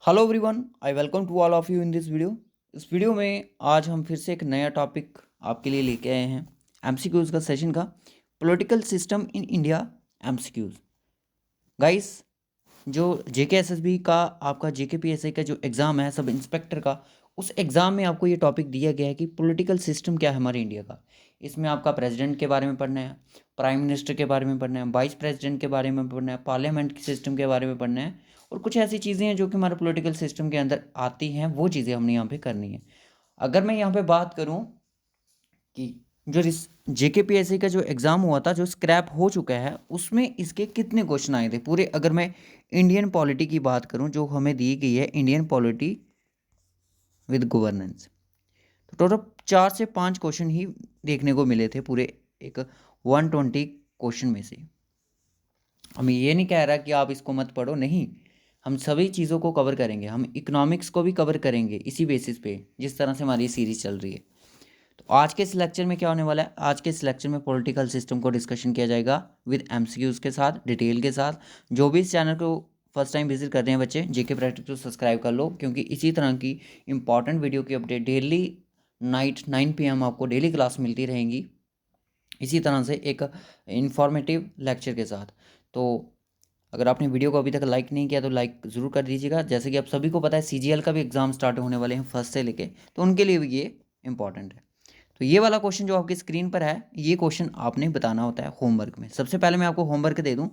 Hello everyone, I welcome to all of you in this video. इस video में आज हम फिर से एक नया टॉपिक आपके लिए लेके आए हैं एमसीक्यूज़ का सेशन का political system in India MCQs. Guys, जो जेकेएसएसबी का आपका जेकेपीएससी का जो एग्ज़ाम है सब इंस्पेक्टर का, उस एग्ज़ाम में आपको ये टॉपिक दिया गया है कि पॉलिटिकल सिस्टम क्या है हमारे इंडिया का। इसमें आपका प्रेसिडेंट के बारे में पढ़ना है, प्राइम मिनिस्टर के बारे में पढ़ना है, वाइस प्रेसिडेंट के बारे में पढ़ना है, पार्लियामेंट के सिस्टम के बारे में पढ़ना है और कुछ ऐसी चीज़ें हैं जो कि हमारे पॉलिटिकल सिस्टम के अंदर आती हैं, वो चीज़ें हमने यहाँ पे करनी है। अगर मैं यहाँ पे बात करूँ कि जो जेकेपीएससी का जो एग्ज़ाम हुआ था, जो स्क्रैप हो चुका है, उसमें इसके कितने क्वेश्चन आए थे पूरे। अगर मैं इंडियन पॉलिटी की बात करूं जो हमें दी गई है, इंडियन पॉलिटी विद गवर्नेंस, तो टोटल 4 से 5 क्वेश्चन ही देखने को मिले थे पूरे एक 120 क्वेश्चन में से। हम ये नहीं कह रहा कि आप इसको मत पढ़ो, नहीं, हम सभी चीज़ों को कवर करेंगे। हम इकोनॉमिक्स को भी कवर करेंगे इसी बेसिस पे, जिस तरह से हमारी सीरीज चल रही है। तो आज के इस लेक्चर में क्या होने वाला है, आज के इस लेक्चर में पॉलिटिकल सिस्टम को डिस्कशन किया जाएगा विद एमसीक्यूज के साथ, डिटेल के साथ। जो भी इस चैनल को फर्स्ट टाइम विजिट कर रहे हैं बच्चे, जेके प्रैक्टिस को सब्सक्राइब कर लो, क्योंकि इसी तरह की इंपॉर्टेंट वीडियो की अपडेट डेली नाइट 9 PM आपको डेली क्लास मिलती रहेंगी, इसी तरह से एक इंफॉर्मेटिव लेक्चर के साथ। तो अगर आपने वीडियो को अभी तक लाइक नहीं किया तो लाइक ज़रूर कर दीजिएगा। जैसे कि आप सभी को पता है सीजीएल का भी एग्ज़ाम स्टार्ट होने वाले हैं फर्स्ट से लेके, तो उनके लिए भी ये इंपॉर्टेंट है। तो ये वाला क्वेश्चन जो आपकी स्क्रीन पर है, ये क्वेश्चन आपने बताना होता है होमवर्क में। सबसे पहले मैं आपको होमवर्क दे दूं,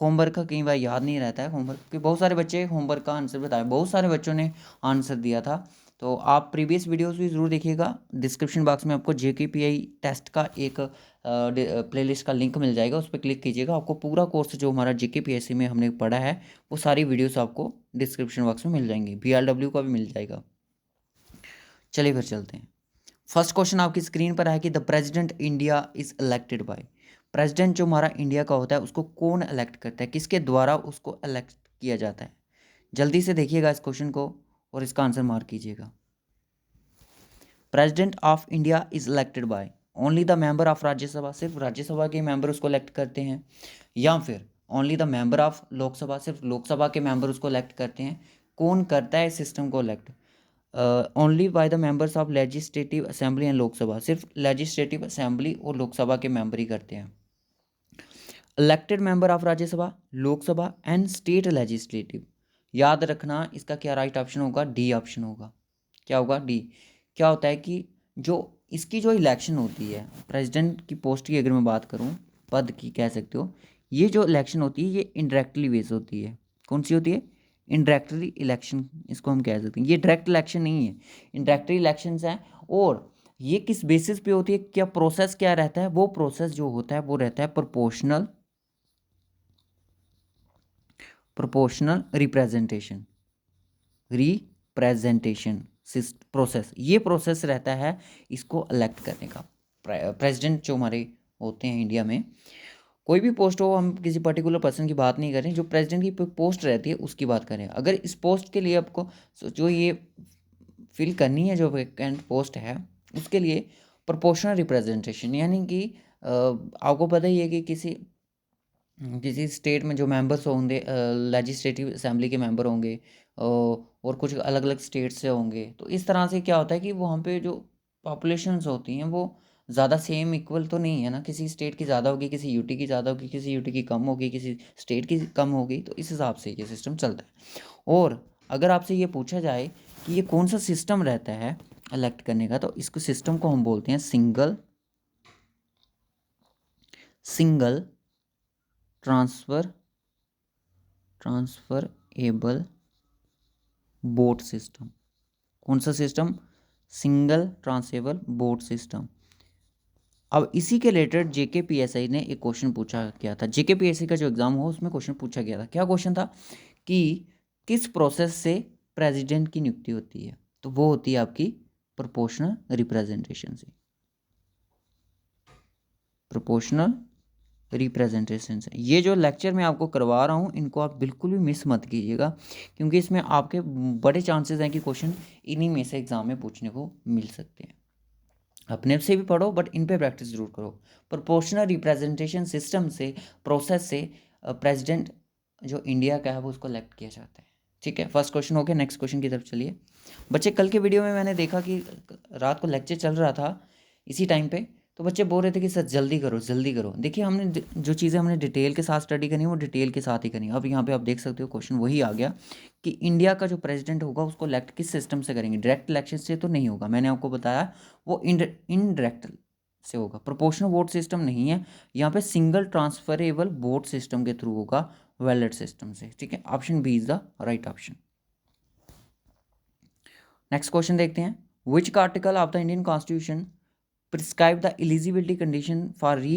होमवर्क का कई बार याद नहीं रहता है होमवर्क, क्योंकि बहुत सारे बच्चे होमवर्क का आंसर बताए, बहुत सारे बच्चों ने आंसर दिया था। तो आप प्रीवियस वीडियोस भी ज़रूर देखिएगा। डिस्क्रिप्शन बॉक्स में आपको जेकेपीआई टेस्ट का एक प्लेलिस्ट का लिंक मिल जाएगा, उस पर क्लिक कीजिएगा। आपको पूरा कोर्स जो हमारा जेकेपीएससी में हमने पढ़ा है, वो सारी वीडियोस आपको डिस्क्रिप्शन बॉक्स में मिल जाएंगी। बीआरडब्ल्यू का भी मिल जाएगा। चलिए फिर चलते हैं। फर्स्ट क्वेश्चन आपकी स्क्रीन पर है कि the president India is elected by. President जो हमारा इंडिया का होता है, उसको कौन इलेक्ट करता है, किसके द्वारा उसको इलेक्ट किया जाता है। जल्दी से देखिएगा इस क्वेश्चन को और इसका आंसर मार्क कीजिएगा। President of India is elected by only the member of Rajya Sabha, सिर्फ राज्यसभा के मेंबर उसको इलेक्ट करते हैं, या फिर only the member of Lok Sabha, सिर्फ लोकसभा के मेंबर उसको इलेक्ट करते हैं। कौन करता है इस सिस्टम को elect? Only by the members of legislative assembly and Lok Sabha, सिर्फ लेजिस्लेटिव असेंबली और लोकसभा के मेंबर ही करते हैं। Elected member of Rajya Sabha, Lok Sabha and state legislative. याद रखना, इसका क्या राइट ऑप्शन होगा? डी ऑप्शन होगा। क्या होगा? डी। क्या होता है कि जो इसकी जो इलेक्शन होती है प्रेसिडेंट की पोस्ट की, अगर मैं बात करूं, पद की कह सकते हो, ये जो इलेक्शन होती है ये इनडायरेक्टली बेस होती है। कौन सी होती है? इनडायरेक्टली इलेक्शन, इसको हम कह सकते हैं। ये डायरेक्ट इलेक्शन नहीं है, इनडायरेक्टली इलेक्शंस हैं। और ये किस बेसिस पे होती है, क्या प्रोसेस क्या रहता है? वो प्रोसेस जो होता है वो रहता है प्रोपोर्शनल रिप्रेजेंटेशन, रिप्रेजेंटेशन प्रोसेस, ये प्रोसेस रहता है इसको इलेक्ट करने का। प्रेसिडेंट जो हमारे होते हैं इंडिया में, कोई भी पोस्ट हो, हम किसी पर्टिकुलर पर्सन की बात नहीं करें, जो प्रेसिडेंट की पोस्ट रहती है उसकी बात करें। अगर इस पोस्ट के लिए आपको जो ये फिल करनी है, जो वैकेंट पोस्ट है, उसके लिए प्रोपोर्शनल रिप्रेजेंटेशन, यानी कि आपको पता ही है कि किसी किसी स्टेट में जो मेंबर्स होंगे, लेजिस्लेटिव असेंबली के मेंबर होंगे, और कुछ अलग अलग स्टेट से होंगे, तो इस तरह से क्या होता है कि वहाँ पे जो पॉपुलेशंस होती हैं वो ज़्यादा सेम इक्वल तो नहीं है ना। किसी स्टेट की ज़्यादा होगी, किसी यूटी की ज़्यादा होगी, किसी यूटी की कम होगी, किसी स्टेट की कम होगी। तो इस हिसाब से ये सिस्टम चलता है। और अगर आपसे ये पूछा जाए कि ये कौन सा सिस्टम रहता है इलेक्ट करने का, तो इसको सिस्टम को हम बोलते हैं सिंगल ट्रांसफरेबल बोट सिस्टम। कौन सा system? Single transferable boat system. अब इसी के रिलेटेड जेकेपीएससी ने एक क्वेश्चन पूछा गया था, जेकेपीएससी का जो एग्जाम हो उसमें क्वेश्चन पूछा गया था। क्या क्वेश्चन था कि किस प्रोसेस से प्रेसिडेंट की नियुक्ति होती है? तो वो होती है आपकी प्रोपोर्शनल रिप्रेजेंटेशन से। प्रोपोर्शनल रिप्रेजेंटेशन से। ये जो लेक्चर मैं आपको करवा रहा हूँ, इनको आप बिल्कुल भी मिस मत कीजिएगा, क्योंकि इसमें आपके बड़े चांसेस हैं कि क्वेश्चन इन्हीं में से एग्जाम में पूछने को मिल सकते हैं। अपने से भी पढ़ो, बट इन पे प्रैक्टिस जरूर करो। प्रोपोर्शनल रिप्रेजेंटेशन सिस्टम से, प्रोसेस से प्रेसिडेंट जो इंडिया का है वो उसको इलेक्ट किया जाता है। ठीक है, फर्स्ट क्वेश्चन हो गया। नेक्स्ट क्वेश्चन की तरफ चलिए बच्चे। कल के वीडियो में मैंने देखा कि रात को लेक्चर चल रहा था इसी टाइम पे, तो बच्चे बोल रहे थे कि सर जल्दी करो जल्दी करो। देखिए हमने जो चीज़ें हमने डिटेल के साथ स्टडी करनी है वो डिटेल के साथ ही करनी है। अब यहाँ पे आप देख सकते हो क्वेश्चन वही आ गया कि इंडिया का जो प्रेसिडेंट होगा उसको इलेक्ट किस सिस्टम से करेंगे। डायरेक्ट इलेक्शन से तो नहीं होगा, मैंने आपको बताया वो इनडायरेक्ट से होगा। प्रोपोर्शनल वोट सिस्टम नहीं है यहाँ पे, सिंगल ट्रांसफरेबल वोट सिस्टम के थ्रू होगा, बैलेट सिस्टम से। ठीक है, option B is the right option. Next question देखते हैं। Which article of the Indian constitution prescribe the eligibility condition for re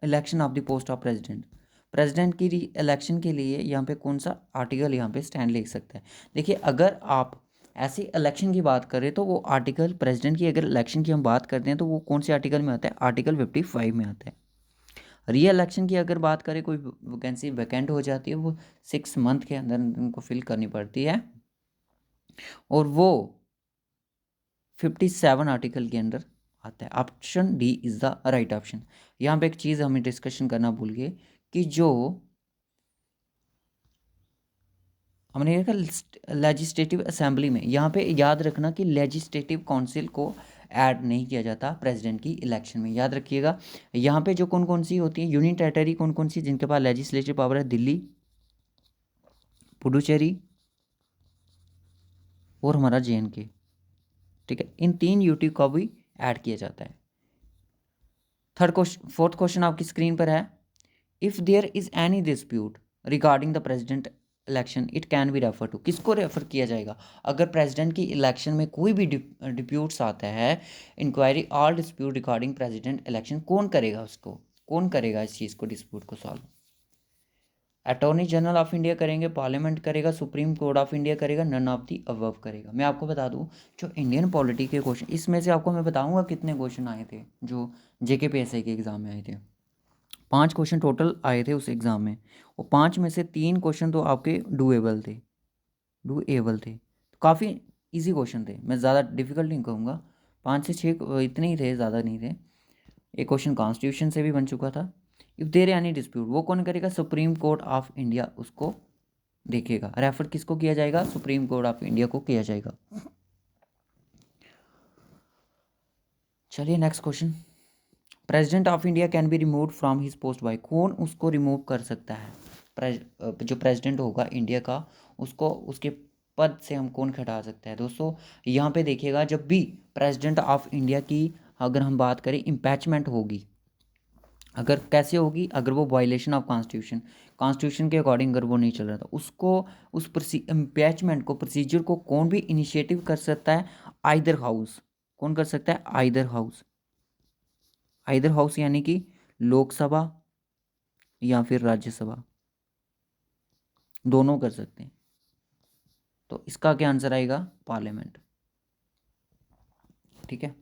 election of the post of president. President की re election के लिए यहाँ पे कौन सा आर्टिकल यहाँ पे स्टैंड ले सकता है। देखिए अगर आप ऐसी इलेक्शन की बात करें तो वो आर्टिकल, प्रेसिडेंट की अगर इलेक्शन की हम बात करते हैं तो वो कौन से आर्टिकल में आता है, आर्टिकल 55 में आता है। री इलेक्शन की अगर बात करें, कोई वैकेंसी वैकेंट हो जाती है वो 6 मंथ के अंदर उनको फिल करनी पड़ती है और वो 57 आर्टिकल के अंदर आता है। Option D is the right option. यहाँ पे एक चीज़ हमें डिस्कशन करना भूल गए कि जो हमने देखा लेजिस्लेटिव असेंबली में, यहाँ पे याद रखना कि लेजिस्लेटिव काउंसिल को ऐड नहीं किया जाता प्रेसिडेंट की इलेक्शन में, याद रखिएगा। यहाँ पे जो कौन कौन सी होती है यूनियन टेरिटरी, कौन कौन सी जिनके पास लेजिस्लेटिव पावर है, दिल्ली, पुडुचेरी और हमारा JNK। ठीक है, इन 3 यूटी को भी ऐड किया जाता है। फोर्थ क्वेश्चन आपकी स्क्रीन पर है। If there is any dispute regarding the president election it can be refer to. किसको रेफर किया जाएगा अगर प्रेसिडेंट की इलेक्शन में कोई भी डिप्यूट्स आता है, inquiry all dispute regarding president election, कौन करेगा उसको, कौन करेगा इस चीज़ को, डिस्प्यूट को solve. Attorney general of India करेंगे, पार्लियामेंट करेगा, सुप्रीम कोर्ट ऑफ इंडिया करेगा, नन ऑफ दी अबव करेगा। मैं आपको बता दूं जो इंडियन पॉलिटी के क्वेश्चन, इसमें से आपको मैं बताऊंगा कितने क्वेश्चन आए थे जो JKPSI के एग्ज़ाम में आए थे। 5 क्वेश्चन टोटल आए थे उस एग्ज़ाम में और 5 में से 3 क्वेश्चन तो आपके डूएबल थे, तो काफ़ी इजी क्वेश्चन थे। मैं ज़्यादा डिफिकल्ट नहीं कहूँगा, 5 से 6 इतने ही थे, ज़्यादा नहीं थे। एक क्वेश्चन कॉन्स्टिट्यूशन से भी बन चुका था। इफ़ देयर एनी डिस्प्यूट, वो कौन करेगा, सुप्रीम कोर्ट ऑफ इंडिया उसको देखेगा। रेफर किसको किया जाएगा, सुप्रीम कोर्ट ऑफ इंडिया को किया जाएगा। चलिए next question. President of India can be removed from his post by, कौन उसको रिमूव कर सकता है। जो प्रेसिडेंट होगा इंडिया का, उसको उसके पद से हम कौन हटा सकता है। दोस्तों यहाँ पे देखिएगा, जब भी प्रेसिडेंट ऑफ इंडिया की अगर हम बात करें इम्पैचमेंट होगी, अगर कैसे होगी, अगर वो वायलेशन ऑफ कॉन्स्टिट्यूशन के अकॉर्डिंग अगर वो नहीं चल रहा था, उसको उस इम्पैचमेंट को, प्रोसीजर को कौन भी इनिशिएटिव कर सकता है, आइदर हाउस। कौन कर सकता है, आइदर हाउस। आइदर हाउस यानी कि लोकसभा या फिर राज्यसभा, दोनों कर सकते हैं। तो इसका क्या आंसर आएगा, पार्लियामेंट। ठीक है,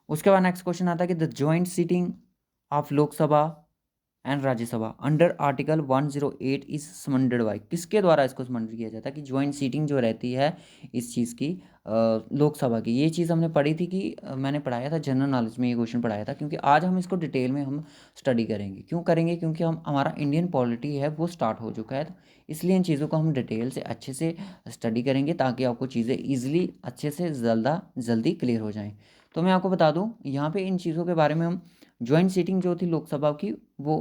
उसके बाद नेक्स्ट क्वेश्चन आता है कि the joint sitting of Lok Sabha and Rajya Sabha under article 108 is summoned by, किसके द्वारा इसको समंडर किया जाता है कि ज्वाइंट सीटिंग जो रहती है इस चीज़ की, लोकसभा की। ये चीज़ हमने पढ़ी थी कि मैंने पढ़ाया था जनरल नॉलेज में, ये क्वेश्चन पढ़ाया था, क्योंकि आज हम इसको डिटेल में हम स्टडी करेंगे। क्यों करेंगे, क्योंकि हमारा इंडियन पॉलिटी है वो स्टार्ट हो चुका है, तो इसलिए इन चीज़ों को हम डिटेल से अच्छे से स्टडी करेंगे ताकि आपको चीज़ें ईजिली अच्छे से जल्दी क्लियर हो जाएँ। तो मैं आपको बता दूँ यहाँ पर इन चीज़ों के बारे में, हम ज्वाइंट सीटिंग जो थी लोकसभा की वो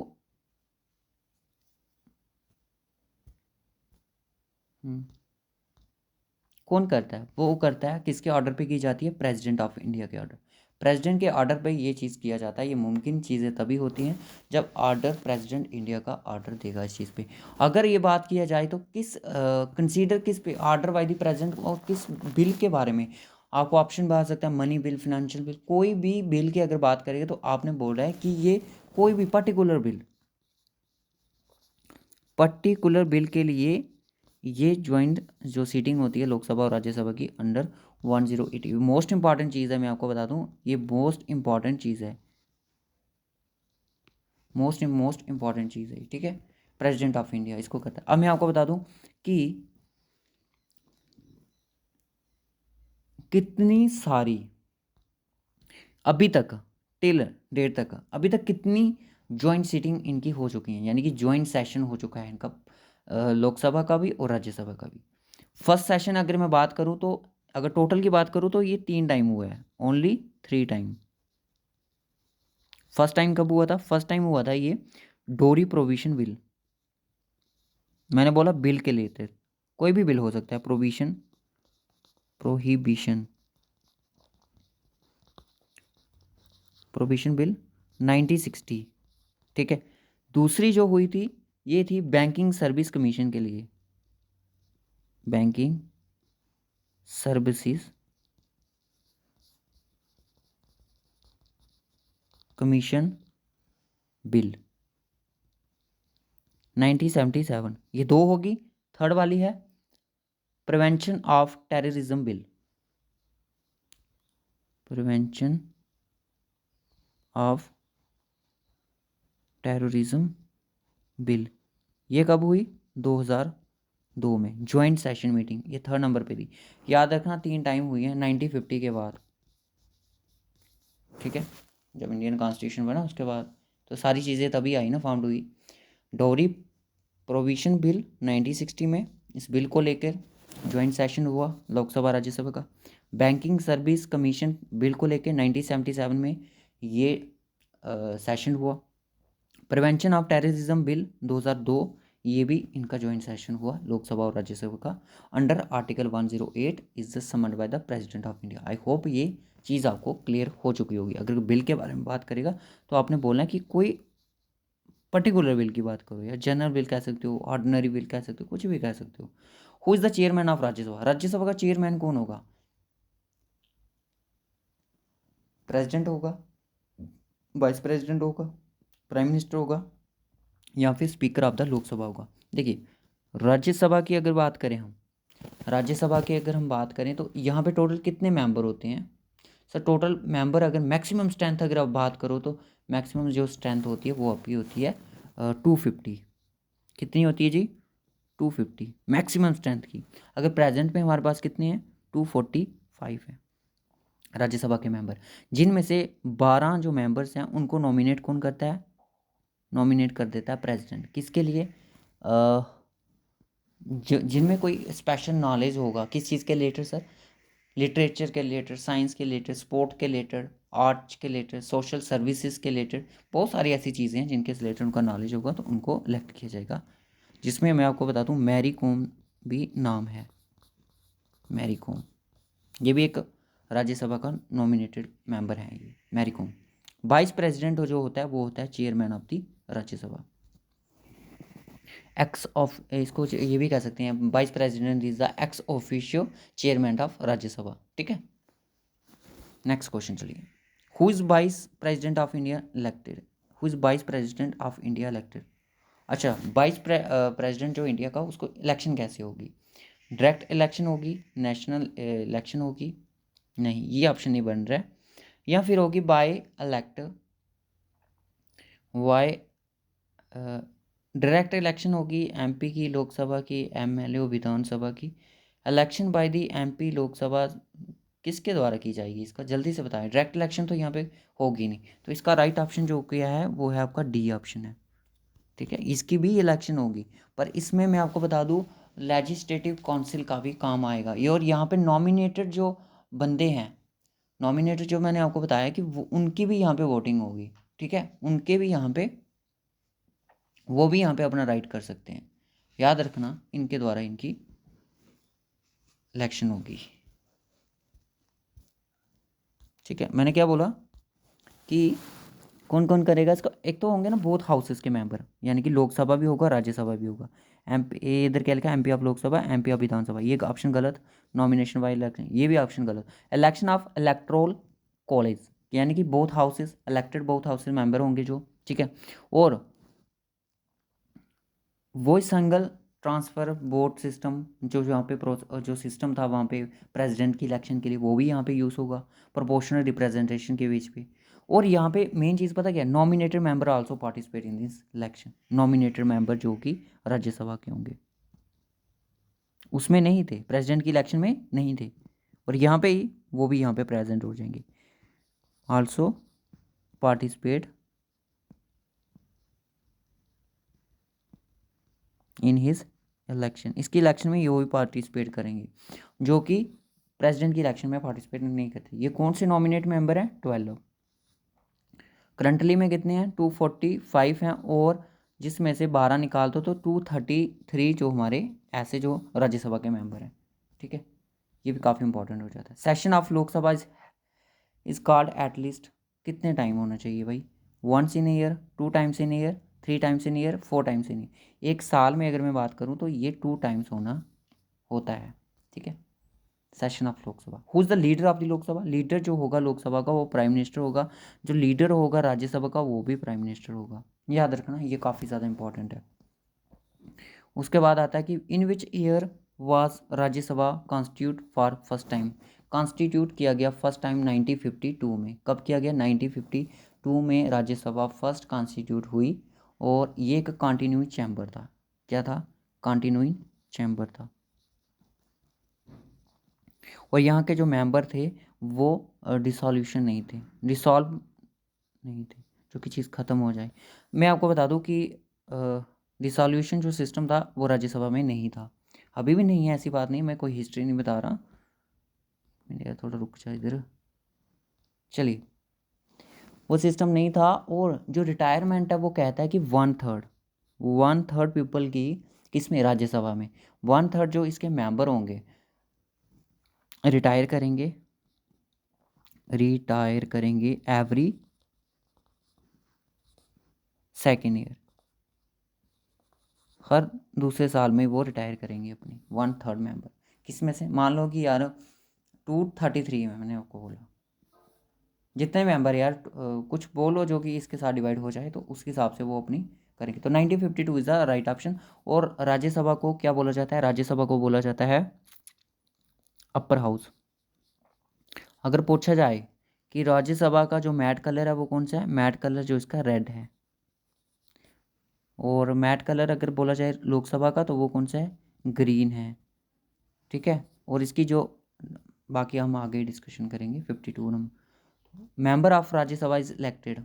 कौन करता है, वो करता है किसके ऑर्डर पे की जाती है, प्रेसिडेंट ऑफ इंडिया के ऑर्डर। प्रेसिडेंट के ऑर्डर पे ये चीज़ किया जाता है। ये मुमकिन चीज़ें तभी होती हैं जब ऑर्डर, प्रेसिडेंट इंडिया का ऑर्डर देगा इस चीज़ पे। अगर ये बात किया जाए तो किस कंसीडर किस पे, ऑर्डर बाय द प्रेसिडेंट और किस बिल के बारे में, आपको ऑप्शन बता सकता है मनी बिल, फाइनेंशियल बिल, कोई भी बिल की अगर बात करेंगे तो आपने बोल रहा है कि ये कोई भी पर्टिकुलर बिल के लिए ये ज्वाइंट जो सीटिंग होती है लोकसभा और राज्यसभा की अंडर 108, मोस्ट इंपॉर्टेंट चीज़ है। मैं आपको बता दूं ये मोस्ट इंपॉर्टेंट चीज़ है, मोस्ट इंपॉर्टेंट चीज़ है। ठीक है, प्रेसिडेंट ऑफ इंडिया इसको करता है। अब मैं आपको बता दूं कि कितनी सारी अभी तक टिल डेट तक अभी तक कितनी ज्वाइंट सीटिंग इनकी हो चुकी हैं, यानी कि ज्वाइंट सेशन हो चुका है इनका, लोकसभा का भी और राज्यसभा का भी। फर्स्ट सेशन अगर मैं बात करूँ तो अगर टोटल की बात करूँ तो ये 3 टाइम हुआ है, ओनली 3 टाइम। फर्स्ट टाइम कब हुआ था? फर्स्ट टाइम हुआ था ये डोरी प्रोविशन बिल। मैंने बोला बिल के लिए थे, कोई भी बिल हो सकता है, प्रोहिबिशन बिल 1960, ठीक है। दूसरी जो हुई थी ये थी बैंकिंग सर्विस कमीशन के लिए, बैंकिंग सर्विसेज कमीशन बिल 1977, ये 2 होगी। थर्ड वाली है prevention of terrorism bill, prevention of terrorism bill, ये कब हुई? 2002 में, ज्वाइंट सेशन मीटिंग, ये थर्ड नंबर पे थी। याद रखना 3 टाइम हुई है 1950 के बाद, ठीक है, जब इंडियन कॉन्स्टिट्यूशन बना उसके बाद, तो सारी चीज़ें तभी आई ना, फॉर्म्ड हुई। डोरी प्रोविशन बिल 1960 में, इस बिल को लेकर ज्वाइंट सेशन हुआ लोकसभा राज्यसभा का। बैंकिंग सर्विस कमीशन बिल को लेकर 1977 में ये सेशन हुआ। प्रिवेंशन ऑफ टेररिज्म बिल 2002, ये भी इनका ज्वाइंट सेशन हुआ लोकसभा और राज्यसभा का, under article 108 is the summoned by the president of India. I hope ये चीज़ आपको क्लियर हो चुकी होगी। अगर बिल के बारे में बात करेगा तो आपने बोलना है कि कोई पर्टिकुलर बिल की बात करो, या जनरल बिल कह सकते हो, ऑर्डिनरी बिल कह सकते हो, कुछ भी कह सकते हो। Who is the chairman of Rajya Sabha? Rajya Sabha का चेयरमैन कौन होगा? प्रेसिडेंट होगा, वाइस प्रेसिडेंट होगा, प्राइम मिनिस्टर होगा, या फिर स्पीकर ऑफ द लोकसभा होगा। देखिए राज्यसभा की अगर बात करें हम, राज्यसभा की अगर हम बात करें तो यहाँ पे टोटल कितने मेंबर होते हैं? सर टोटल मेंबर अगर मैक्सिमम स्ट्रेंथ अगर आप बात करो तो मैक्सिमम जो स्ट्रेंथ होती है वो आपकी होती है 250। कितनी होती है जी? 250 मैक्सिमम स्ट्रेंथ की। अगर प्रेजेंट में हमारे पास कितने हैं? 245 है राज्यसभा के मेंबर, जिनमें से 12 जो मेंबर्स हैं उनको नॉमिनेट कौन करता है? नॉमिनेट कर देता है प्रेसिडेंट। किसके लिए? जिनमें कोई स्पेशल नॉलेज होगा, किस चीज़ के रिलेटेड सर? लिटरेचर के रिलेटेड, साइंस के रिलेटेड, स्पोर्ट के रिलेटेड, आर्ट्स के रिलेटेड, सोशल सर्विसेज के रिलेटेड, बहुत सारी ऐसी चीज़ें हैं जिनके रिलेटेड उनका नॉलेज होगा, तो उनको इलेक्ट किया जाएगा। जिसमें मैं आपको बता दूं मैरी कॉम भी नाम है, मैरी कॉम, ये भी एक राज्यसभा का नॉमिनेटेड मेंबर है ये मैरी कॉम। वाइस प्रेसिडेंट जो होता है वो होता है chairman of the Rajya Sabha. X of, इसको ये भी कह सकते हैं vice president is the ex officio chairman of Rajya Sabha, ठीक है। नेक्स्ट क्वेश्चन चलिए, who is vice president of India elected? Who is vice president of India elected? अच्छा, वाइस प्रेसिडेंट जो इंडिया का, उसको इलेक्शन कैसे होगी? डायरेक्ट इलेक्शन होगी, नेशनल इलेक्शन होगी, नहीं ये ऑप्शन नहीं बन रहा है, या फिर होगी बाय इलेक्ट, वाई डायरेक्ट इलेक्शन होगी एमपी की, लोकसभा की, एमएलए विधानसभा की। Election by the MP Lok Sabha किसके द्वारा की जाएगी? इसका जल्दी से बताएं। डायरेक्ट इलेक्शन तो यहाँ पे होगी नहीं, तो इसका राइट ऑप्शन जो किया है वो है आपका डी ऑप्शन है, ठीक है। इसकी भी इलेक्शन होगी, पर इसमें मैं आपको बता दूं लेजिस्लेटिव काउंसिल का भी काम आएगा ये, और यहाँ पे नॉमिनेटेड जो बंदे हैं, नॉमिनेटेड जो मैंने आपको बताया कि वो उनकी भी यहाँ पे वोटिंग होगी, ठीक है, उनके भी यहाँ पे, वो भी यहाँ पे अपना राइट कर सकते हैं। याद रखना इनके द्वारा इनकी इलेक्शन होगी, ठीक है। मैंने क्या बोला कि कौन कौन करेगा इसका? एक तो होंगे ना बोथ हाउसेस के मेंबर, यानी कि लोकसभा भी होगा, राज्यसभा भी होगा। एमपी, इधर क्या लिखा है? MP of Lok Sabha, MP of Vidhan Sabha, ये ऑप्शन गलत। नॉमिनेशन बाय इलेक्शन, ये भी ऑप्शन गलत। इलेक्शन ऑफ इलेक्ट्रोल कॉलेज, यानी कि both houses elected, both houses member होंगे जो, ठीक है। और voice single transfer vote system, जो यहाँ पे जो सिस्टम था वहाँ पे प्रेसिडेंट की इलेक्शन के लिए, वो भी यहाँ पे यूज़ होगा प्रोपोर्शनल रिप्रेजेंटेशन के बीच पे। और यहाँ पे मेन चीज़ पता क्या है? Nominated member also participate in this election. Nominated member जो कि राज्यसभा के होंगे, उसमें नहीं थे, प्रेसिडेंट की इलेक्शन में नहीं थे, और यहाँ पे ही वो भी यहाँ पे प्रेजेंट हो जाएंगे, also participate in his election, इसकी इलेक्शन में ये भी पार्टिसिपेट करेंगे जो कि प्रेसिडेंट की इलेक्शन में पार्टिसिपेट नहीं करते। ये कौन से नॉमिनेट मेंबर हैं? 12। करंटली में कितने हैं? 245 हैं, और जिसमें से 12 निकाल दो तो 233 जो हमारे ऐसे जो राज्यसभा के मेंबर हैं। ठीक है, ये भी काफ़ी इंपॉर्टेंट हो जाता है। Session of Lok Sabha is called at least, कितने टाइम होना चाहिए भाई? 1 in year, 2 times in year, 3 times in year, 4 times in year. एक साल में अगर मैं बात करूँ तो ये 2 टाइम्स होता है। ठीक है, session of Lok Sabha. Who is the leader of the Lok Sabha? Leader जो होगा लोकसभा का वो प्राइम मिनिस्टर होगा, जो लीडर होगा राज्यसभा का वो भी प्राइम मिनिस्टर होगा। याद रखना, ये काफ़ी ज़्यादा इंपॉर्टेंट है। उसके बाद आता है कि in which year was Rajya Sabha constitute for first time? Constitute किया गया फर्स्ट टाइम 1952 में। कब किया गया? 1952 में राज्यसभा फर्स्ट कॉन्स्टिट्यूट हुई, और ये एक कॉन्टिन्यूइंग चैम्बर था। क्या था? कॉन्टिन्यूइंग चैम्बर था। और यहाँ के जो मेंबर थे वो डिसॉल्यूशन नहीं थे, डिसॉल्व नहीं थे, जो कि चीज़ ख़त्म हो जाए। मैं आपको बता दूं कि डिसॉल्यूशन जो सिस्टम था वो राज्यसभा में नहीं था, अभी भी नहीं है, ऐसी बात नहीं, मैं कोई हिस्ट्री नहीं बता रहा। मैंने थोड़ा रुक जाए इधर, चलिए। वो सिस्टम नहीं था, और जो रिटायरमेंट है वो कहता है कि 1/3 पीपल की, किसमें? राज्यसभा में 1/3 जो इसके मेंबर होंगे रिटायर करेंगे एवरी सेकेंड ईयर। हर दूसरे साल में वो रिटायर करेंगे अपनी 1/3 मेंबर। किस में से? मान लो कि यार 233 में, मैंने आपको बोला जितने मेंबर यार, कुछ बोलो जो कि इसके साथ डिवाइड हो जाए तो उसके हिसाब से वो अपनी करेंगे। तो 1952 इज़ द राइट ऑप्शन। और राज्यसभा को क्या बोला जाता है? राज्यसभा को बोला जाता है अपर हाउस। अगर पूछा जाए कि राज्यसभा का जो मैट कलर है वो कौन सा है? मैट कलर जो इसका रेड है। और मैट कलर अगर बोला जाए लोकसभा का तो वो कौन सा है? ग्रीन है। ठीक है, और इसकी जो बाकी हम आगे डिस्कशन करेंगे। 52 number, member of Rajya Sabha is elected.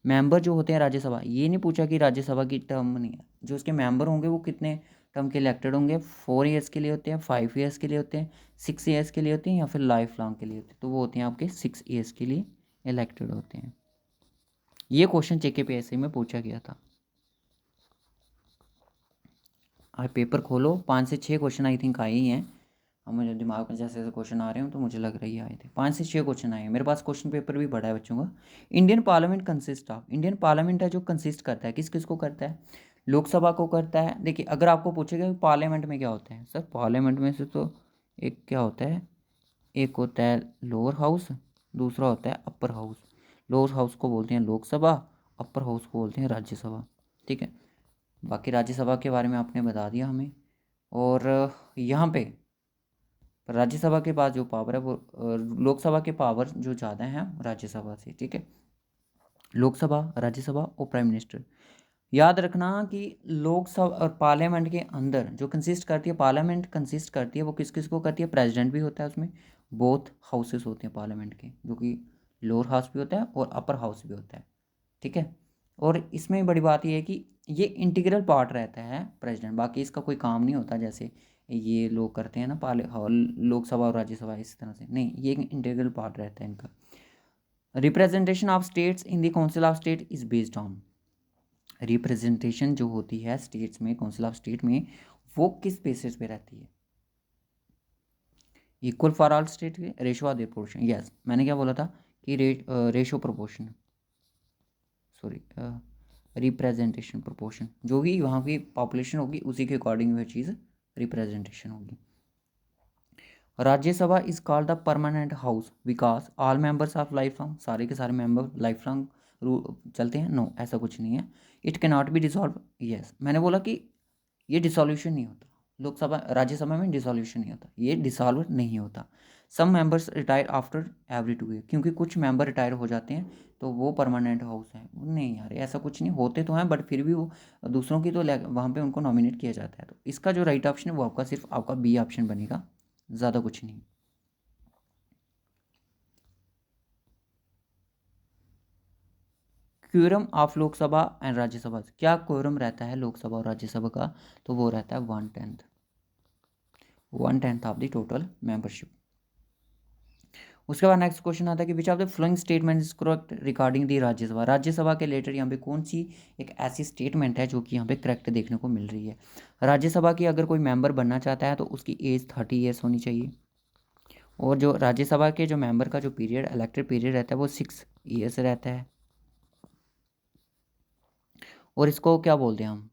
Member जो होते हैं राज्यसभा, ये नहीं पूछा कि राज्यसभा की टर्म नहीं है, जो उसके मेंबर होंगे वो कितने टर्म के इलेक्टेड होंगे? 4 ईयर्स के लिए होते हैं, 5 ईयर्स के लिए होते हैं, 6 ईयर्स के लिए होते हैं, या फिर लाइफ लॉन्ग के लिए होते हैं। तो वो होते हैं आपके 6 ईयर्स के लिए इलेक्टेड होते हैं। ये क्वेश्चन JKPSC में पूछा गया था। आज पेपर खोलो, 5 से 6 क्वेश्चन आई थिंक आए ही हैं। अब मुझे दिमाग में जैसे जैसे क्वेश्चन आ रहे हो तो मुझे लग रही है आए थे 5 से 6 क्वेश्चन आए हैं। मेरे पास क्वेश्चन पेपर भी बड़ा है बच्चों का। Indian parliament consist of, Indian parliament है जो कंसिस्ट करता है, किस किस को करता है? लोकसभा को करता है। देखिए, अगर आपको पूछेगा कि पार्लियामेंट में क्या होता है, सर पार्लियामेंट में से तो एक क्या होता है, एक होता है लोअर हाउस, दूसरा होता है अपर हाउस। लोअर हाउस को बोलते हैं लोकसभा, अपर हाउस को बोलते हैं राज्यसभा। ठीक है, बाकी राज्यसभा के बारे में आपने बता दिया हमें। और यहाँ पे राज्यसभा के पास जो पावर है वो लोकसभा के पावर जो ज़्यादा हैं राज्यसभा से। ठीक है, लोकसभा, राज्यसभा और प्राइम मिनिस्टर। याद रखना कि लोकसभा और पार्लियामेंट के अंदर जो कंसिस्ट करती है, पार्लियामेंट कंसिस्ट करती है वो किस किस को करती है? प्रेसिडेंट भी होता है उसमें, बोथ हाउसेस होते हैं पार्लियामेंट के, जो कि लोअर हाउस भी होता है और अपर हाउस भी होता है। ठीक है, और इसमें बड़ी बात यह है कि ये इंटीग्रल पार्ट रहता है प्रेसिडेंट, बाकी इसका कोई काम नहीं होता जैसे ये लोग करते हैं ना लोकसभा और राज्यसभा इस तरह से नहीं, ये एक इंटीग्रल पार्ट रहता है इनका। Representation of states in the council of state is based on, representation जो होती है स्टेट्स में, काउंसिल ऑफ स्टेट में, वो किस बेसिस पे रहती है? इक्वल फॉर ऑल स्टेट के, रेशो ऑफ प्रोपोर्शन। यस, मैंने क्या बोला था कि ratio proportion, sorry, representation proportion, जो भी वहाँ की पॉपुलेशन होगी उसी के अकॉर्डिंग वह चीज़ रिप्रेजेंटेशन होगी। Rajya Sabha is called the permanent house because all members of life long, सारे के सारे मेंबर लाइफ लॉन्ग चलते हैं। नो, ऐसा कुछ नहीं है। It can not be dissolve. Yes, मैंने बोला कि ये डिसॉल्यूशन नहीं होता, लोकसभा राज्यसभा में डिसॉल्यूशन नहीं होता, ये डिसॉल्व नहीं होता। Some members retire after every 2 year, क्योंकि कुछ मेंबर रिटायर हो जाते हैं तो वो परमानेंट हाउस है। नहीं यार, ऐसा कुछ नहीं, होते तो हैं बट फिर भी वो दूसरों की तो वहाँ पे उनको नॉमिनेट किया जाता है। तो इसका जो राइट ऑप्शन है वो आपका सिर्फ आपका बी ऑप्शन बनेगा, ज़्यादा कुछ नहीं। क्यूरम ऑफ लोकसभा एंड राज्यसभा, क्या क्यूरम रहता है लोकसभा और राज्यसभा का? तो वो रहता है 1/10 ऑफ द टोटल मेंबरशिप। उसके बाद नेक्स्ट क्वेश्चन आता है कि which of the following statement is correct regarding the Rajya Sabha. Rajya Sabha के रिलेटेड यहाँ पे कौन सी एक ऐसी स्टेटमेंट है जो कि यहाँ पे करेक्ट देखने को मिल रही है? राज्यसभा की अगर कोई मेंबर बनना चाहता है तो उसकी एज 30 ईयर्स होनी चाहिए, और जो राज्यसभा के जो मेंबर का जो पीरियड इलेक्टेड पीरियड रहता है वो 6 ईयर्स रहता है। और इसको क्या बोलते हैं हम?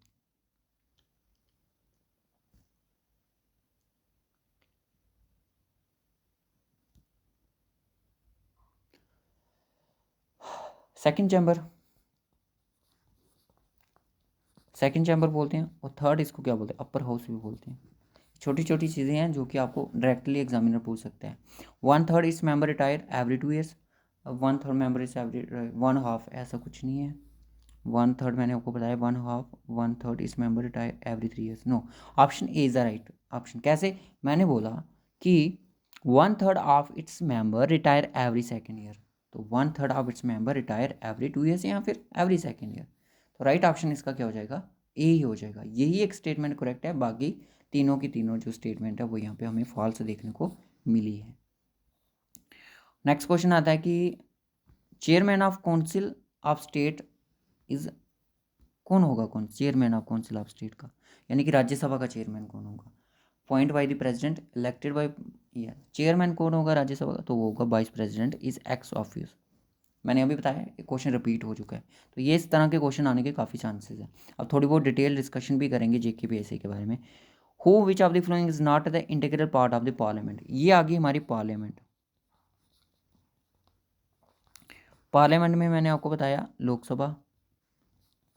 सेकंड चैम्बर बोलते हैं, और थर्ड इसको क्या बोलते हैं? अपर हाउस भी बोलते हैं। छोटी छोटी चीज़ें हैं जो कि आपको डायरेक्टली एग्जामिनर पूछ सकता है। 1/3 इस member retire every 2 years, 1/3 member इस एवरी 1/2, ऐसा कुछ नहीं है। 1/3 मैंने आपको बताया 1/2, 1/3 इस member retire every 3 years. No, option A is the right option. कैसे? मैंने बोला कि 1/3 of its member retire every second year, तो 1/3 of its member retire every 2 years या फिर एवरी सेकेंड ईयर। तो राइट ऑप्शन इसका क्या हो जाएगा? ए ही हो जाएगा। यही एक स्टेटमेंट करेक्ट है, बाकी तीनों की तीनों जो स्टेटमेंट है वो यहाँ पे हमें फॉल्स देखने को मिली है। नेक्स्ट क्वेश्चन आता है कि chairman of council of state is, कौन होगा कौन chairman of council of state का, यानी कि राज्यसभा का चेयरमैन कौन होगा? Point by the president elected by, या चेयरमैन कौन होगा राज्यसभा का? तो वो होगा vice president is x office. मैंने अभी बताया क्वेश्चन रिपीट हो चुका है, तो ये इस तरह के क्वेश्चन आने के काफ़ी चांसेस हैं। अब थोड़ी बहुत डिटेल डिस्कशन भी करेंगे जेकेपीएससी के बारे में। Who which of the following is not the integral part of the parliament, ये आ गई हमारी पार्लियामेंट। पार्लियामेंट में मैंने आपको बताया लोकसभा,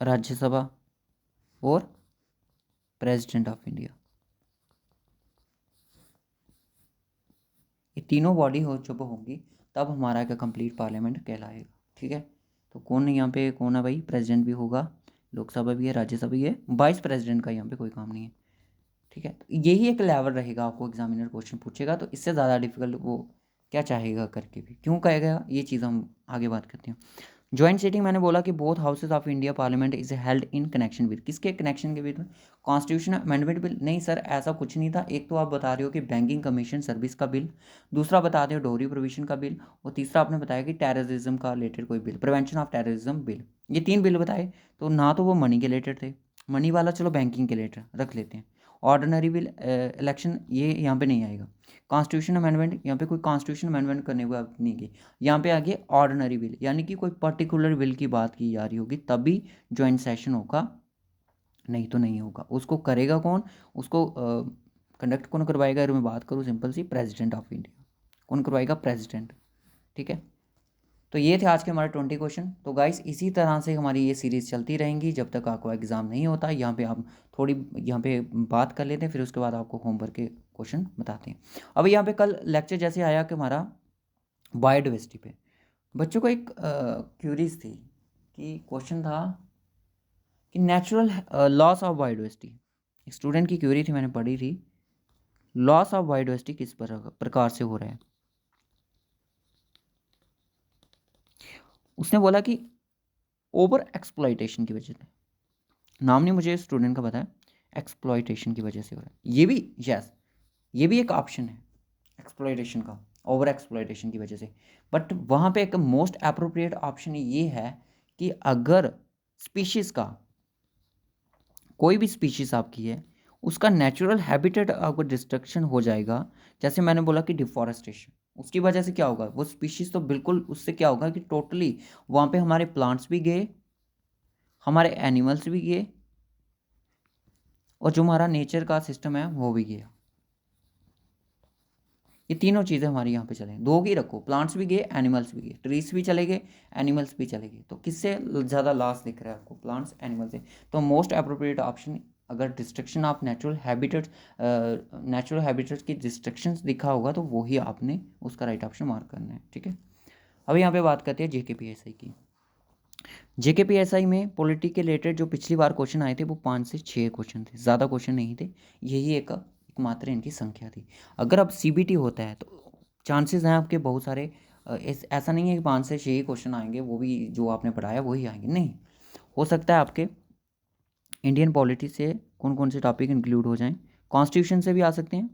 राज्यसभा और प्रेसिडेंट ऑफ इंडिया, ये तीनों बॉडी हो जब होंगी तब हमारा क्या कंप्लीट पार्लियामेंट कहलाएगा। ठीक है, तो कौन यहाँ पे कौन है भाई? प्रेसिडेंट भी होगा, लोकसभा भी है, राज्यसभा भी है, वाइस प्रेसिडेंट का यहाँ पे कोई काम नहीं है। ठीक है, तो यही एक लेवल रहेगा, आपको एग्जामिनर क्वेश्चन पूछेगा तो इससे ज़्यादा डिफिकल्ट वो क्या चाहेगा करके भी, क्यों कहेगा ये चीज़ हम आगे बात करते हैं। ज्वाइंट सिटिंग मैंने बोला कि both houses of India parliament is held in connection with, किसके कनेक्शन के विद? Constitution amendment bill? नहीं सर, ऐसा कुछ नहीं था। एक तो आप बता रहे हो कि बैंकिंग कमीशन सर्विस का बिल, दूसरा बता रहे हो डोरी प्रोविजन का बिल, और तीसरा आपने बताया कि टेररिज्म का रिलेटेड कोई bill, prevention of terrorism bill. ये 3 बिल बताए, तो ना तो वो मनी के रिलेटेड थे, मनी वाला चलो बैंकिंग के रिलेटेड रख लेते हैं। ऑर्डिनरी बिल इलेक्शन ये यहाँ पे नहीं आएगा। कॉन्स्टिट्यूशन अमेंडमेंट, यहाँ पे कोई कॉन्स्टिट्यूशन अमेंडमेंट करने को आप नहीं गए। यहाँ पे आगे ऑर्डिनरी बिल, यानी कि कोई पर्टिकुलर बिल की बात की जा रही होगी तभी ज्वाइंट सेशन होगा, नहीं तो नहीं होगा। उसको करेगा कौन? उसको कंडक्ट कौन करवाएगा? अगर मैं बात करूँ सिंपल सी, प्रेसिडेंट ऑफ इंडिया। कौन करवाएगा? प्रेसिडेंट। ठीक है, तो ये थे आज के हमारे 20 क्वेश्चन। तो गाइस इसी तरह से हमारी ये सीरीज़ चलती रहेंगी जब तक आपको एग्ज़ाम नहीं होता। यहाँ पे आप थोड़ी यहाँ पे बात कर लेते हैं, फिर उसके बाद आपको होमवर्क के क्वेश्चन बताते हैं। अब यहाँ पे कल लेक्चर जैसे आया कि हमारा बायोडाइवर्सिटी पे, बच्चों को एक क्यूरीज थी कि क्वेश्चन था कि नेचुरल लॉस ऑफ बायोडाइवर्सिटी, एक स्टूडेंट की क्यूरी थी, मैंने पढ़ी थी, लॉस ऑफ बायोडाइवर्सिटी किस प्रकार से हो रहा है। उसने बोला कि ओवर एक्सप्लॉइटेशन की वजह से, नाम नहीं मुझे स्टूडेंट का पता है, एक्सप्लॉइटेशन की वजह से हो रहा है। ये भी यस, ये भी एक ऑप्शन है एक्सप्लॉइटेशन का, ओवर एक्सप्लॉइटेशन की वजह से। बट वहाँ पे एक मोस्ट अप्रोप्रिएट ऑप्शन ये है कि अगर स्पीशीज़ का, कोई भी स्पीशीज़ आपकी है, उसका नेचुरल हैबिटेट आपको डिस्ट्रक्शन हो जाएगा, जैसे मैंने बोला कि डिफॉरेस्टेशन, उसकी वजह से क्या होगा? वो स्पीशीज़ तो बिल्कुल, उससे क्या होगा कि टोटली वहाँ पे हमारे प्लांट्स भी गए, हमारे एनिमल्स भी गए, और जो हमारा नेचर का सिस्टम है वो भी गया। ये तीनों चीज़ें हमारी यहाँ पे चलें, दो ही रखो, प्लांट्स भी गए, एनिमल्स भी गए, ट्रीज भी चले गए, एनिमल्स भी चले गए। तो किससे ज़्यादा लॉस दिख रहा है आपको? प्लांट्स, एनिमल से। तो मोस्ट अप्रोप्रिएट ऑप्शन, अगर डिस्ट्रक्शन ऑफ नेचुरल हैबिटेट्स की डिस्ट्रक्शन दिखा होगा तो वही आपने उसका राइट ऑप्शन मार्क करना है। ठीक है, अब यहाँ पे बात करते हैं जेकेपीएसआई की। जेकेपीएसआई में पॉलिटी के रिलेटेड जो पिछली बार क्वेश्चन आए थे वो 5 से 6 क्वेश्चन थे, ज़्यादा क्वेश्चन नहीं थे। यही एकमात्र इनकी संख्या थी। अगर अब सीबीटी होता है तो चांसेस हैं आपके बहुत सारे ऐसा नहीं है कि 5 से 6 ही क्वेश्चन आएंगे, वो भी जो आपने पढ़ाया वही आएंगे, नहीं। हो सकता है आपके इंडियन पॉलिटी से कौन कौन से टॉपिक इंक्लूड हो जाएं, कॉन्स्टिट्यूशन से भी आ सकते हैं।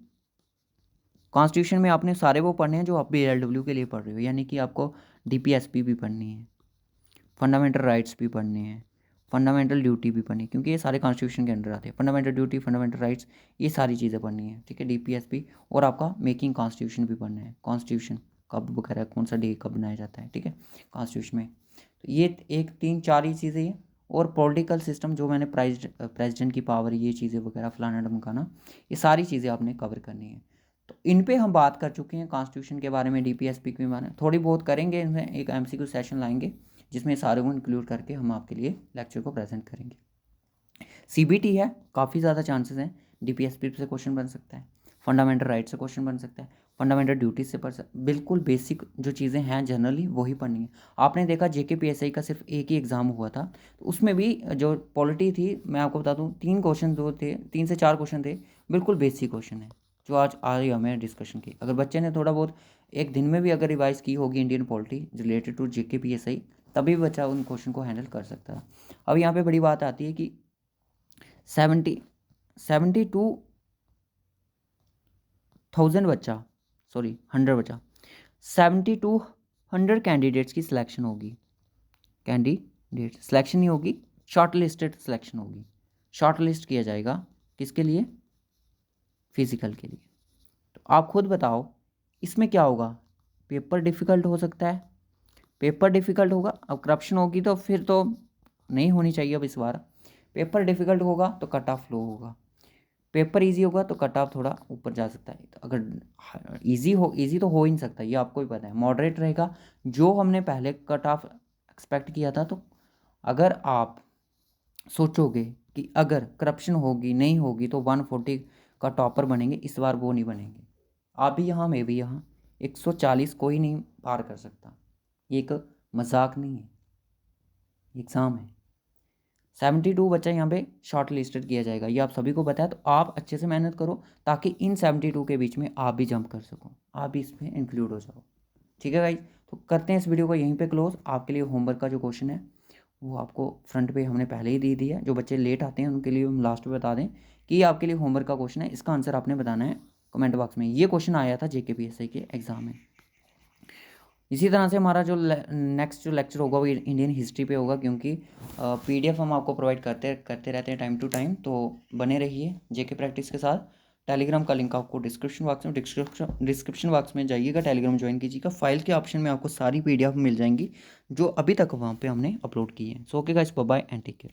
कॉन्स्टिट्यूशन में आपने सारे वो पढ़ने हैं जो आप BLW के लिए पढ़ रहे हो, यानी कि आपको DPSP भी पढ़नी है, फंडामेंटल राइट्स भी पढ़ने हैं, फंडामेंटल ड्यूटी भी पढ़नी है, क्योंकि ये सारे कॉन्स्टिट्यूशन के अंडर आते हैं। फंडामेंटल ड्यूटी, फंडामेंटल राइट्स, ये सारी चीज़ें पढ़नी है, ठीक है। DPSP और आपका मेकिंग कॉन्स्टिट्यूशन भी पढ़ना है, कॉन्स्टिट्यूशन कब वगैरह कौन सा डे कब बनाया जाता है, ठीक है, कॉन्स्टिट्यूशन में। तो ये 1 3 4 ही चीज़ें हैं। और पॉलिटिकल सिस्टम जो मैंने प्रेसिडेंट की पावर, ये चीज़ें वगैरह फलाना ढमकाना, ये सारी चीज़ें आपने कवर करनी है। तो इन पे हम बात कर चुके हैं, कॉन्स्टिट्यूशन के बारे में, DPSP के बारे में थोड़ी बहुत करेंगे, इनमें एक MCQ सेशन लाएंगे जिसमें सारे को इंक्लूड करके हम आपके लिए लेक्चर को प्रेजेंट करेंगे। CBT है, काफ़ी ज़्यादा चांसेस हैं, DPSP से क्वेश्चन बन सकता है, फंडामेंटल राइट से क्वेश्चन बन सकता है, फंडामेंटल ड्यूटी से बिल्कुल बेसिक जो चीज़ें हैं जनरली वही पढ़नी है। आपने देखा JKPSI का सिर्फ एक ही एग्ज़ाम हुआ था, तो उसमें भी जो पॉलिटी थी, मैं आपको बता दूँ 3 क्वेश्चन जो थे, 3 से 4 क्वेश्चन थे, बिल्कुल बेसिक क्वेश्चन है जो आज रही हमें डिस्कशन की। अगर बच्चे ने थोड़ा बहुत एक दिन में भी अगर रिवाइज की होगी Indian polity related to JKPSI, तभी बच्चा उन क्वेश्चन को हैंडल कर सकता है। अब यहाँ पे बड़ी बात आती है कि 72,000 बच्चा, सॉरी 100 बच्चा, 7200 कैंडिडेट्स की सिलेक्शन होगी, कैंडिडेट सिलेक्शन नहीं होगी, शॉर्ट लिस्टेड सिलेक्शन होगी। शॉर्ट लिस्ट किया जाएगा किसके लिए? फिजिकल के लिए। तो आप खुद बताओ इसमें क्या होगा? पेपर डिफ़िकल्ट हो सकता है, पेपर डिफ़िकल्ट होगा। अब करप्शन होगी तो फिर तो नहीं होनी चाहिए अब इस बार। पेपर डिफ़िकल्ट होगा तो कट ऑफ लो होगा, पेपर इजी होगा तो कट ऑफ थोड़ा ऊपर जा सकता है। तो अगर इजी तो हो ही नहीं सकता, ये आपको भी पता है। मॉडरेट रहेगा, जो हमने पहले कट ऑफ एक्सपेक्ट किया था। तो अगर आप सोचोगे कि अगर करप्शन होगी नहीं होगी तो 140 का टॉपर बनेंगे, इस बार वो नहीं बनेंगे। आप भी यहाँ, मैं भी यहाँ, 140 कोई नहीं पार कर सकता। ये एक मजाक नहीं है, एग्ज़ाम है। 72 बच्चा यहाँ पे शॉर्ट लिस्टेड किया जाएगा, ये आप सभी को पता है। तो आप अच्छे से मेहनत करो ताकि इन 72 के बीच में आप भी जंप कर सको, आप भी इसमें इंक्लूड हो जाओ, ठीक है भाई। तो करते हैं इस वीडियो को यहीं पे क्लोज। आपके लिए होमवर्क का जो क्वेश्चन है वो आपको फ्रंट पे हमने पहले ही दे दिया है। जो बच्चे लेट आते हैं उनके लिए हम लास्ट में बता दें कि ये आपके लिए होमवर्क का क्वेश्चन है, इसका आंसर आपने बताना है कमेंट बॉक्स में। ये क्वेश्चन आया था JKPSI के एग्ज़ाम में। इसी तरह से हमारा जो नेक्स्ट जो लेक्चर होगा वो इंडियन हिस्ट्री पे होगा, क्योंकि PDF हम आपको प्रोवाइड करते रहते हैं टाइम टू टाइम। तो बने रहिए JK प्रैक्टिस के साथ। टेलीग्राम का लिंक आपको डिस्क्रिप्शन बॉक्स में जाइएगा, टेलीग्राम ज्वाइन कीजिएगा। फाइल के ऑप्शन में आपको सारी PDF मिल जाएंगी जो अभी तक वहाँ पे हमने अपलोड की है। So okay guys, bye bye and take care.